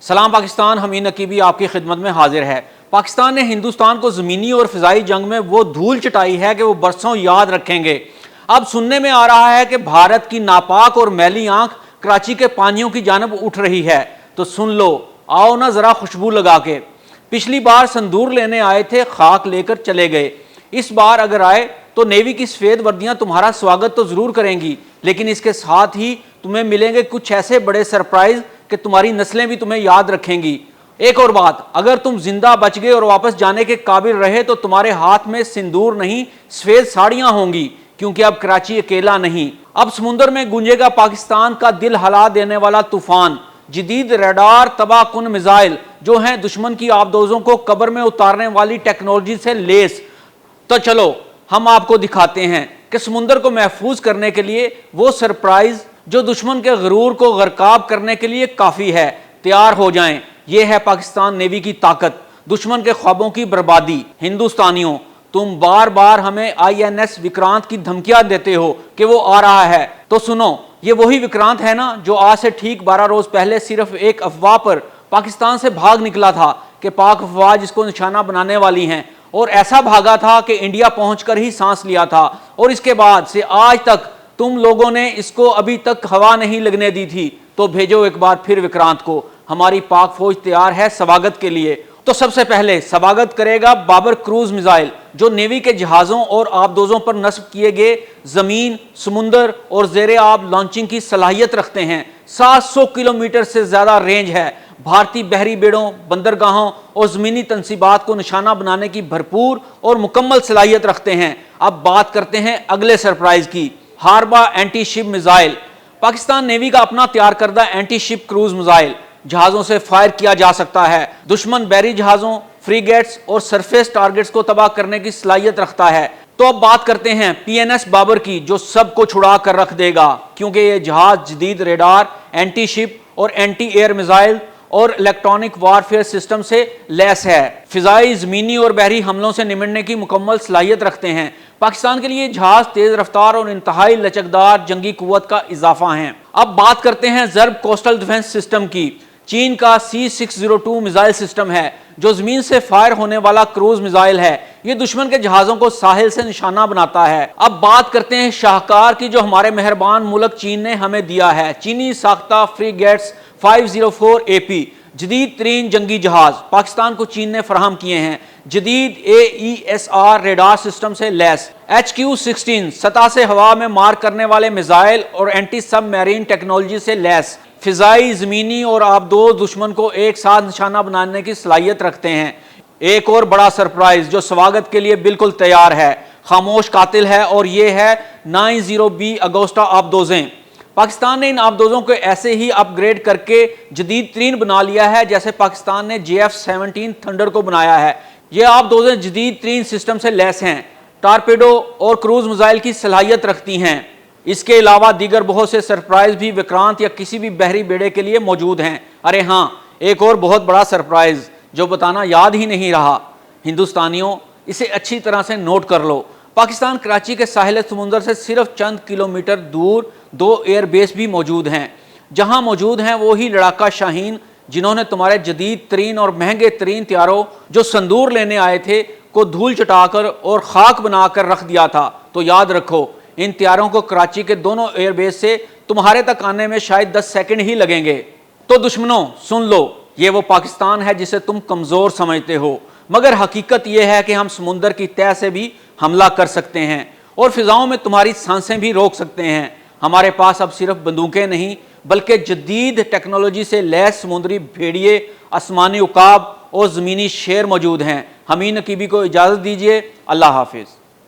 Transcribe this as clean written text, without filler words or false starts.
सलाम पाकिस्तान, हमीद नकीबी आपकी खिदमत में हाजिर है। पाकिस्तान ने हिंदुस्तान को ज़मीनी और फ़िज़ाई जंग में वो धूल चटाई है कि वो बरसों याद रखेंगे। अब सुनने में आ रहा है कि भारत की नापाक और मैली आंख कराची के पानियों की जानब उठ रही है। तो सुन लो, आओ ना ज़रा खुशबू लगा के। पिछली बार संदूर लेने आए थे, खाक लेकर चले गए। इस बार अगर आए तो नेवी की सफ़ेद वर्दियाँ तुम्हारा स्वागत तो ज़रूर करेंगी, लेकिन इसके साथ ही तुम्हें मिलेंगे कुछ ऐसे बड़े सरप्राइज़ कि तुम्हारी नस्लें भी तुम्हें याद रखेंगी। एक और बात, अगर तुम जिंदा बच गए और वापस जाने के काबिल रहे तो तुम्हारे हाथ में सिंदूर नहीं, सफेद साड़ियां होंगी, क्योंकि अब कराची अकेला नहीं। अब समुंदर में गूंजेगा पाकिस्तान का दिल हिला देने वाला तूफान। जदीद रडार तबाहकुन मिसाइल जो हैं दुश्मन की आबदोजों को कब्र में उतारने वाली टेक्नोलॉजी से लेस। तो चलो हम आपको दिखाते हैं कि समुंदर को महफूज करने के लिए वो सरप्राइज जो दुश्मन के गरूर को गरकाब करने के लिए काफी है। तैयार हो जाएं, ये है पाकिस्तान नेवी की ताकत, दुश्मन के ख्वाबों की बर्बादी। हिंदुस्तानियों, तुम बार बार हमें INS विक्रांत की धमकियां देते हो कि वो आ रहा है, तो सुनो, ये वही विक्रांत है ना जो आज से ठीक 12 रोज पहले सिर्फ एक अफवाह पर पाकिस्तान से भाग निकला था कि पाक अफवाज इसको निशाना बनाने वाली हैं, और ऐसा भागा था कि इंडिया पहुंचकर ही सांस लिया था, और इसके बाद से आज तक तुम लोगों ने इसको अभी तक हवा नहीं लगने दी थी। तो भेजो एक बार फिर विक्रांत को, हमारी पाक फौज तैयार है स्वागत के लिए। तो सबसे पहले स्वागत करेगा बाबर क्रूज मिसाइल, जो नेवी के जहाजों और आबदोजों पर नस्ब किए गए जमीन, समुंदर और जेर आब लॉन्चिंग की सलाहियत रखते हैं। 700 किलोमीटर से ज्यादा रेंज है। भारतीय बहरी बेड़ों, बंदरगाहों और जमीनी तनसीबात को निशाना बनाने की भरपूर और मुकम्मल सलाहियत रखते हैं। अब बात करते हैं अगले सरप्राइज की, Harbah anti ship missile. Pakistan navy का अपना तैयार करदा एंटी शिप क्रूज मिसाइल जहाजों से फायर किया जा सकता है। दुश्मन बहरी जहाजों, फ्रीगेट्स और सरफेस टारगेट्स को तबाह करने की सलाहियत रखता है। तो अब बात करते हैं PNS बाबर की, जो सबको छुड़ा कर रख देगा, क्योंकि ये जहाज जदीद रेडार, एंटी शिप और एंटी एयर मिसाइल और इलेक्ट्रॉनिक वारफेयर सिस्टम से लैस है। फिजाई, जमीनी और बहरी हमलों से निमटने की मुकम्मल सलाहियत रखते हैं। पाकिस्तान के लिए जहाज तेज रफ्तार और इंतहाई लचकदार जंगी कुव्वत का इजाफा है। अब बात करते हैं ज़र्ब कोस्टल डिफेंस सिस्टम की। चीन का C602 मिसाइल सिस्टम है, जो जमीन से फायर होने वाला क्रूज मिसाइल है। ये दुश्मन के जहाजों को साहिल से निशाना बनाता है। अब बात करते हैं शाहकार की, जो हमारे मेहरबान मुल्क चीन ने हमें दिया है। चीनी साख्ता फ्रीगेट्स 504 AP जदीद तरीन जंगी जहाज पाकिस्तान को चीन ने फराहम किए हैं। जदीद AESR रेडार सिस्टम से लैस। HQ-16 सतह से हवा में मार करने वाले मिसाइल और एंटी सब मैरीन टेक्नोलॉजी से लैस। फिजाई, जमीनी और आबदोज दुश्मन को एक साथ निशाना बनाने की सलाहियत रखते हैं। एक और बड़ा सरप्राइज जो स्वागत के लिए बिल्कुल तैयार है, खामोश कातिल है, और ये है 90B अगोस्टा आबदोजें। पाकिस्तान ने इन आबदोजों को ऐसे ही अपग्रेड करके जदीद तरीन बना लिया है जैसे पाकिस्तान ने JF-17 थंडर को बनाया है। ये आबदोजें जदीद तरीन सिस्टम से लैस हैं, टारपेडो और क्रूज मिसाइल की सलाहियत रखती हैं। इसके अलावा दीगर बहुत से सरप्राइज भी विक्रांत या किसी भी बहरी बेड़े के लिए मौजूद हैं। अरे हाँ, एक और बहुत बड़ा सरप्राइज जो बताना याद ही नहीं रहा। हिंदुस्तानियों, इसे अच्छी तरह से नोट कर लो। पाकिस्तान कराची के साहिल समुंदर से सिर्फ चंद किलोमीटर दूर 2 एयरबेस भी मौजूद हैं। जहां मौजूद हैं वो ही लड़ाका शाहीन, जिन्होंने तुम्हारे जदीद तरीन और महंगे तरीन तैयारों जो संदूर लेने आए थे को धूल चटाकर और खाक बनाकर रख दिया था। तो याद रखो, इन तैयारों को कराची के दोनों एयरबेस से तुम्हारे तक आने में शायद 10 सेकंड ही लगेंगे। तो दुश्मनों सुन लो, ये वो पाकिस्तान है जिसे तुम कमजोर समझते हो, मगर हकीकत यह है कि हम समुंदर की तह से भी हमला कर सकते हैं और फिजाओं में तुम्हारी सांसें भी रोक सकते हैं। हमारे पास अब सिर्फ बंदूकें नहीं, बल्कि जदीद टेक्नोलॉजी से लैस समुद्री भेड़िए, आसमानी उकाब और ज़मीनी शेर मौजूद हैं। हमीद नकीबी को इजाज़त दीजिए। अल्लाह हाफिज़।